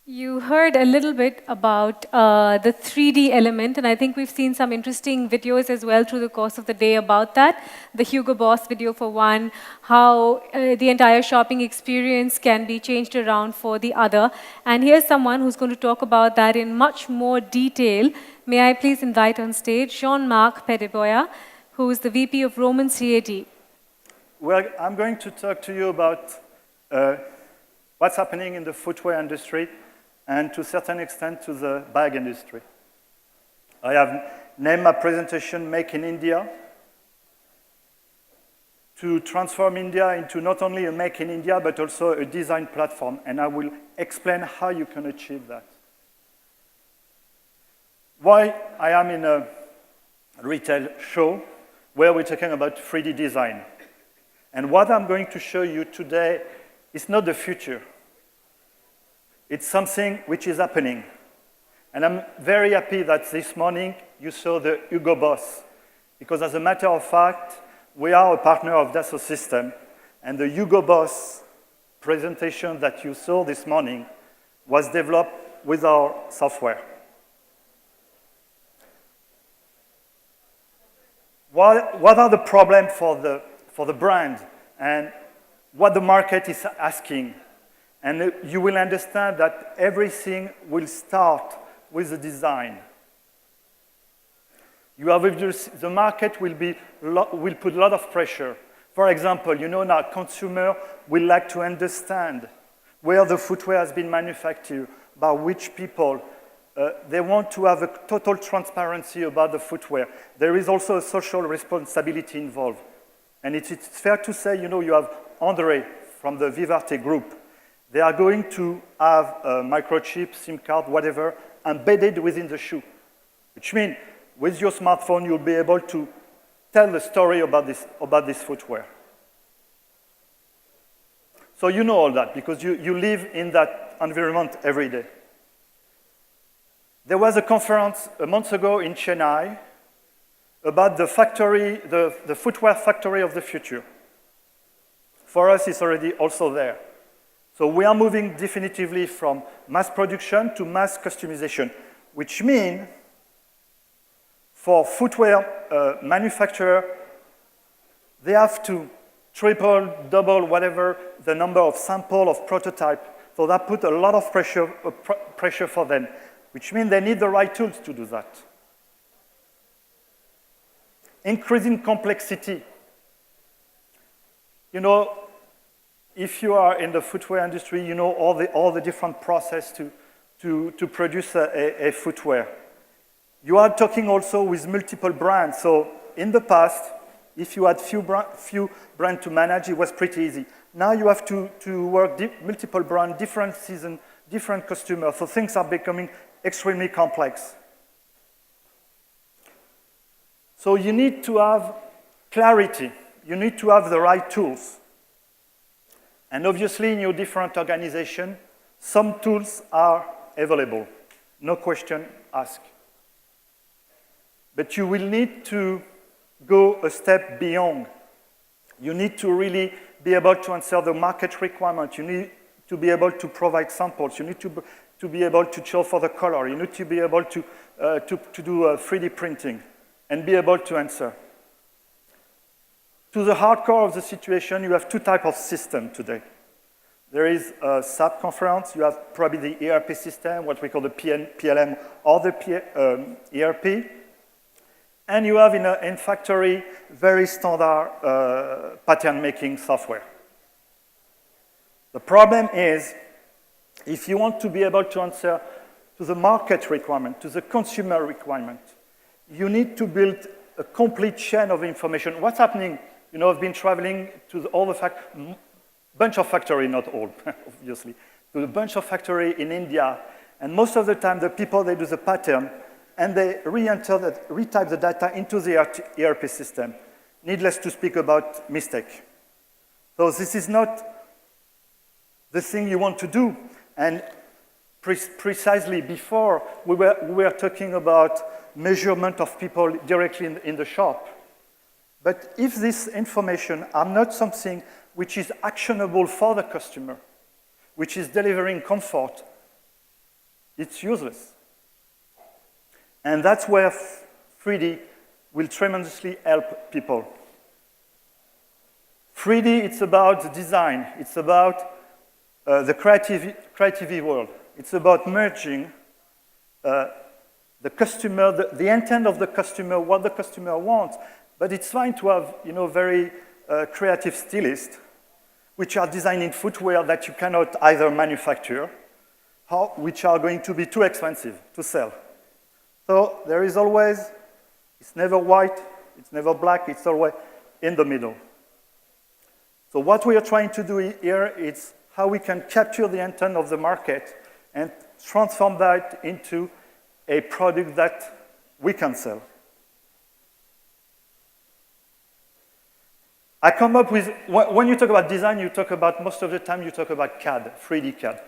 You heard a little bit about the 3D element, and I think we've seen some interesting videos as well through the course of the day about that. The Hugo Boss video for one, how the entire shopping experience can be changed around for the other. And here's someone who's going to talk about that in much more detail. May I please invite on stage Jean-Marc Pedeboya, who is the VP of ROMANS CAD. Well, I'm going to talk to you about what's happening in the footwear industry and to a certain extent to the bag industry. I have named my presentation Make in India, to transform India into not only a Make in India, but also a design platform, and I will explain how you can achieve that. Why I am in a retail show where we're talking about 3D design. And what I'm going to show you today is not the future. It's something which is happening. And I'm very happy that this morning you saw the Hugo Boss, because as a matter of fact, we are a partner of Dassault Systèmes, and the Hugo Boss presentation that you saw this morning was developed with our software. What are the problems for the brand and what the market is asking? And you will understand that everything will start with the design. The market will put a lot of pressure. For example, you know now consumer will like to understand where the footwear has been manufactured, by which people. They want to have a total transparency about the footwear. There is also a social responsibility involved. And it's fair to say, you know, you have André from the Vivarte group. They are going to have a microchip, SIM card, whatever, embedded within the shoe, which means with your smartphone, you'll be able to tell the story about this footwear. So you know all that because you live in that environment every day. There was a conference a month ago in Chennai about the factory, the footwear factory of the future. For us, it's already also there. So we are moving definitively from mass production to mass customization, which means for footwear manufacturer, they have to triple, double, whatever, the number of sample of prototype. So that put a lot of pressure for them, which means they need the right tools to do that. Increasing complexity. You know, if you are in the footwear industry, you know all the different process to produce a footwear. You are talking also with multiple brands. So in the past, if you had few brands to manage, it was pretty easy. Now you have to work multiple brands, different season, different customers. So things are becoming extremely complex. So you need to have clarity. You need to have the right tools. And obviously, in your different organization, some tools are available. No question asked. But you will need to go a step beyond. You need to really be able to answer the market requirement. You need to be able to provide samples. You need to be able to show for the color. You need to be able to do 3D printing and be able to answer. To the hardcore of the situation, you have two types of systems today. There is a SAP conference. You have probably the ERP system, what we call the PLM, or the ERP. And you have in factory very standard pattern-making software. The problem is, if you want to be able to answer to the market requirement, to the consumer requirement, you need to build a complete chain of information. What's happening? You know, I've been traveling to all the bunch of factory, not all, obviously, to a bunch of factory in India, and most of the time the people, they do the pattern, and they retype the data into the ERP system. Needless to speak about mistake. So this is not the thing you want to do. And precisely before, we were talking about measurement of people directly in the shop. But if this information are not something which is actionable for the customer, which is delivering comfort, it's useless. And that's where 3D will tremendously help people. 3D, it's about design. It's about the creative world. It's about merging the customer, the intent of the customer, what the customer wants. But it's fine to have, very creative stylists, which are designing footwear that you cannot either manufacture, or which are going to be too expensive to sell. So there is always, it's never white, it's never black, it's always in the middle. So what we are trying to do here is how we can capture the intent of the market and transform that into a product that we can sell. I come up with, when you talk about design, you talk about, most of the time you talk about CAD, 3D CAD.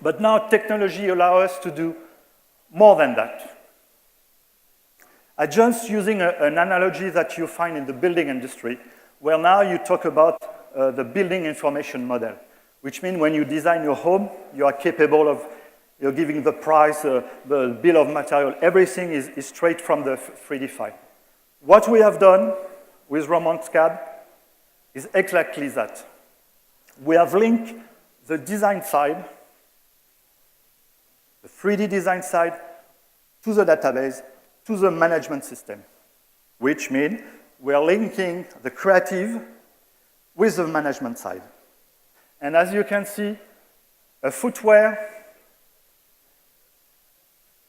But now technology allows us to do more than that. I'm just using an analogy that you find in the building industry, where now you talk about the building information model, which means when you design your home, you are capable of giving the price, the bill of material, everything is straight from the 3D file. What we have done with ROMANS CAD is exactly that. We have linked the design side, the 3D design side, to the database, to the management system, which means we are linking the creative with the management side. And as you can see, a footwear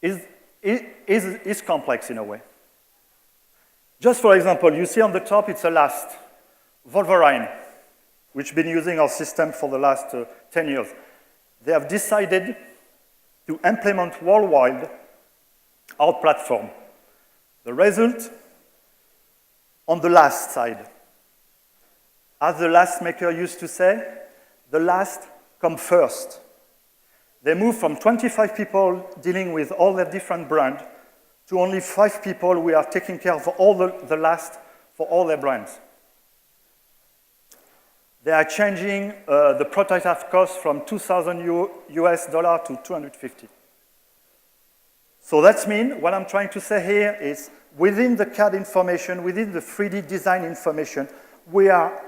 is complex in a way. Just for example, you see on the top, it's a last, Wolverine, which has been using our system for the last 10 years. They have decided to implement worldwide our platform. The result, on the last side. As the last maker used to say, the last come first. They moved from 25 people dealing with all their different brands to only 5 people who are taking care of all the last for all their brands. They are changing the prototype cost from $2,000 US to 250. So that means what I'm trying to say here is within the CAD information, within the 3D design information, we are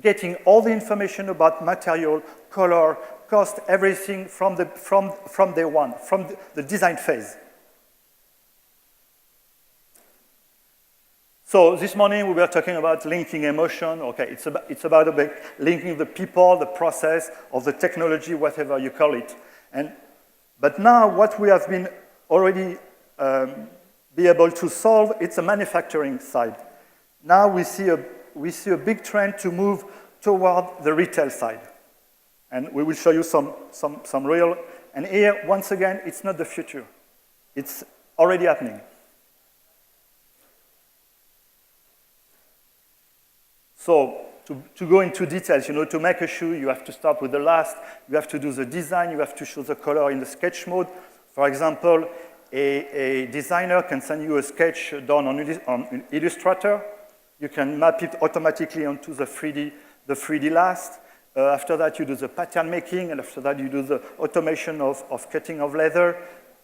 getting all the information about material, color, cost, everything from day one, from the design phase. So this morning we were talking about linking emotion. Okay, it's about linking the people, the process, or the technology, whatever you call it. But now what we have been already be able to solve, it's a manufacturing side. Now we see a big trend to move toward the retail side. And we will show you some real, and here, once again, it's not the future. It's already happening. So to go into details, to make a shoe, you have to start with the last, you have to do the design, you have to show the color in the sketch mode. For example, a designer can send you a sketch done on Illustrator. You can map it automatically onto the 3D last. After that, you do the pattern making, and after that, you do the automation of cutting of leather.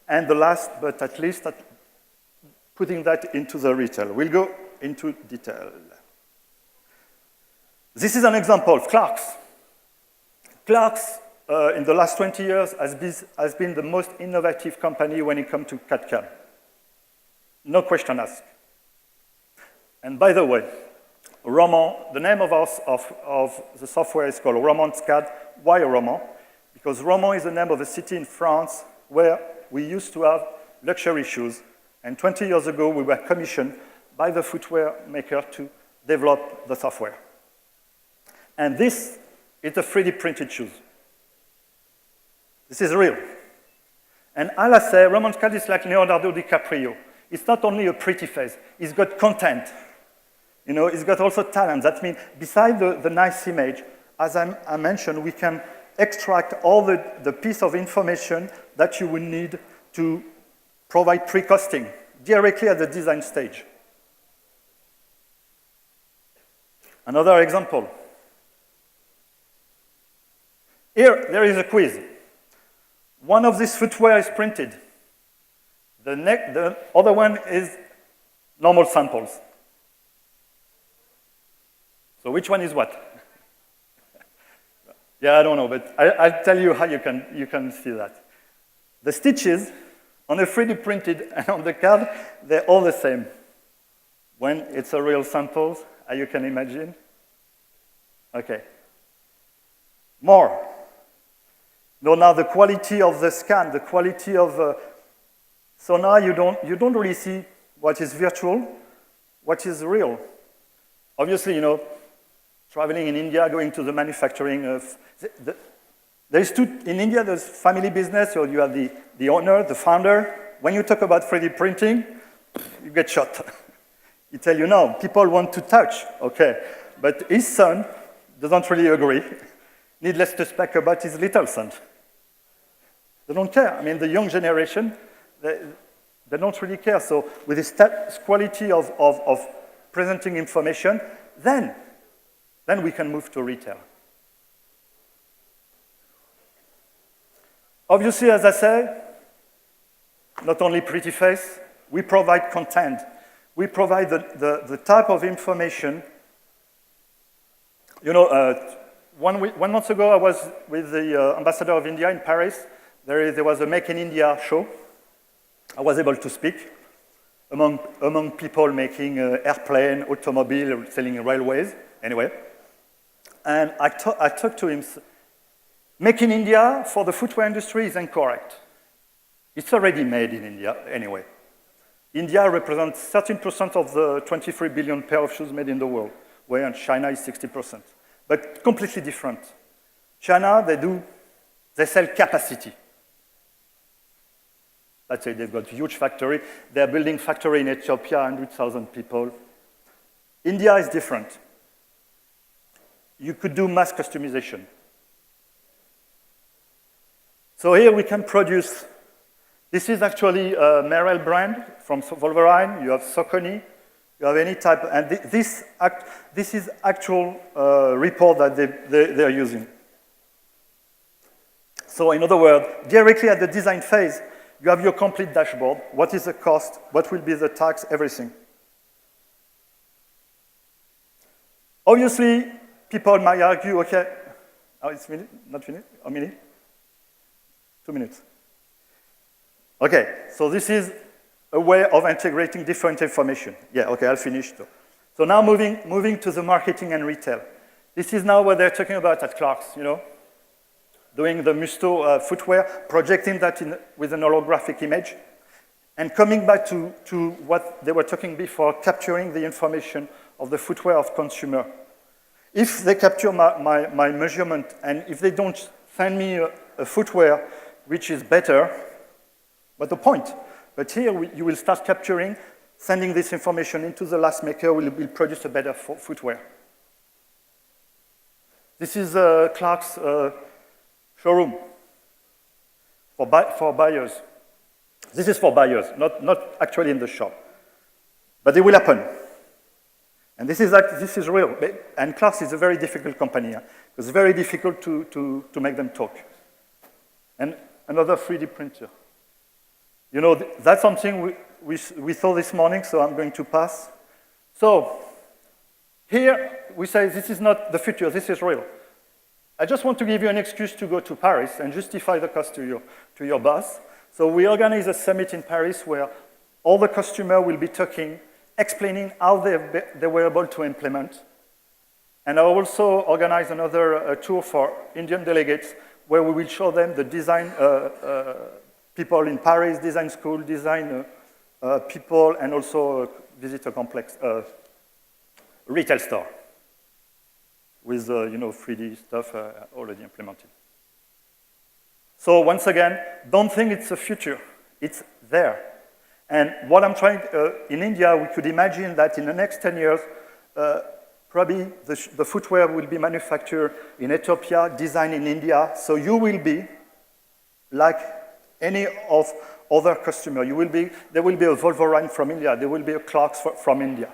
And the last, but at least, putting that into the retail. We'll go into detail. This is an example of Clarks. Clarks, in the last 20 years, has been the most innovative company when it comes to CAD/CAM. No question asked. And by the way, the name of the software is called ROMANS CAD. Why Romans? Because Romans is the name of a city in France where we used to have luxury shoes. And 20 years ago, we were commissioned by the footwear maker to develop the software. And this is a 3D printed shoes. This is real. And as I say, ROMANS CAD is like Leonardo DiCaprio. It's not only a pretty face, it's got content. It's got also talent. That means besides the nice image, as I mentioned, we can extract all the piece of information that you will need to provide pre-costing directly at the design stage. Another example. Here, there is a quiz. One of these footwear is printed. The other one is normal samples. So which one is what? Yeah, I don't know, but I'll tell you how you can see that. The stitches on the 3D printed and on the card, they're all the same. When it's a real sample, as you can imagine. Okay. More. No, now the quality of the scan, the quality of so now you don't really see what is virtual, what is real. Obviously, you know, traveling in India, going to the manufacturing of there's in India, there's family business, so you have the owner, the founder. When you talk about 3D printing, you get shot. He tell you, no, people want to touch, okay. But his son doesn't really agree. Needless to speak about his little son. They don't care. I mean, the young generation, they don't really care. So with this quality of presenting information, then we can move to retail. Obviously, as I say, not only pretty face, we provide content. We provide the type of information. You know, 1 month ago, I was with the ambassador of India in Paris. There was a Make in India show. I was able to speak among people making airplane, automobile, selling railways, anyway. And I talked to him. Make in India for the footwear industry is incorrect. It's already made in India, anyway. India represents 13% of the 23 billion pair of shoes made in the world, whereas China is 60%. But completely different. China, they sell capacity. Let's say they've got a huge factory. They're building factory in Ethiopia, 100,000 people. India is different. You could do mass customization. So here we can produce, this is actually a Merrell brand from Wolverine. You have Saucony, you have any type, and this is actual report that they're using. So in other words, directly at the design phase, you have your complete dashboard. What is the cost? What will be the tax? Everything. Obviously, people might argue, okay, oh, it's not finished? A minute? 2 minutes. Okay, so this is a way of integrating different information. Yeah, okay, I'll finish. So now moving to the marketing and retail. This is now what they're talking about at Clark's, you know, doing the Musto footwear, projecting that with an holographic image, and coming back to what they were talking before, capturing the information of the footwear of consumer. If they capture my measurement, and if they don't send me a footwear which is better, what's the point? But here you will start capturing, sending this information into the last maker, will produce a better footwear. This is Clark's showroom for buyers. This is for buyers, not actually in the shop. But it will happen. And this is real. And Clark's is a very difficult company. It's very difficult to make them talk. And another 3D printer. You know, that's something we saw this morning, so I'm going to pass. So here we say this is not the future, this is real. I just want to give you an excuse to go to Paris and justify the cost to your boss. So we organize a summit in Paris where all the customers will be talking, explaining how they were able to implement. And I also organize another tour for Indian delegates where we will show them the design people in Paris, design school, design people, and also visit a complex retail store with 3D stuff already implemented. So once again, don't think it's a future. It's there. And what I'm trying, in India, we could imagine that in the next 10 years, probably the footwear will be manufactured in Ethiopia, designed in India. So you will be like any of other customers. There will be a Wolverine from India. There will be a Clark's from India.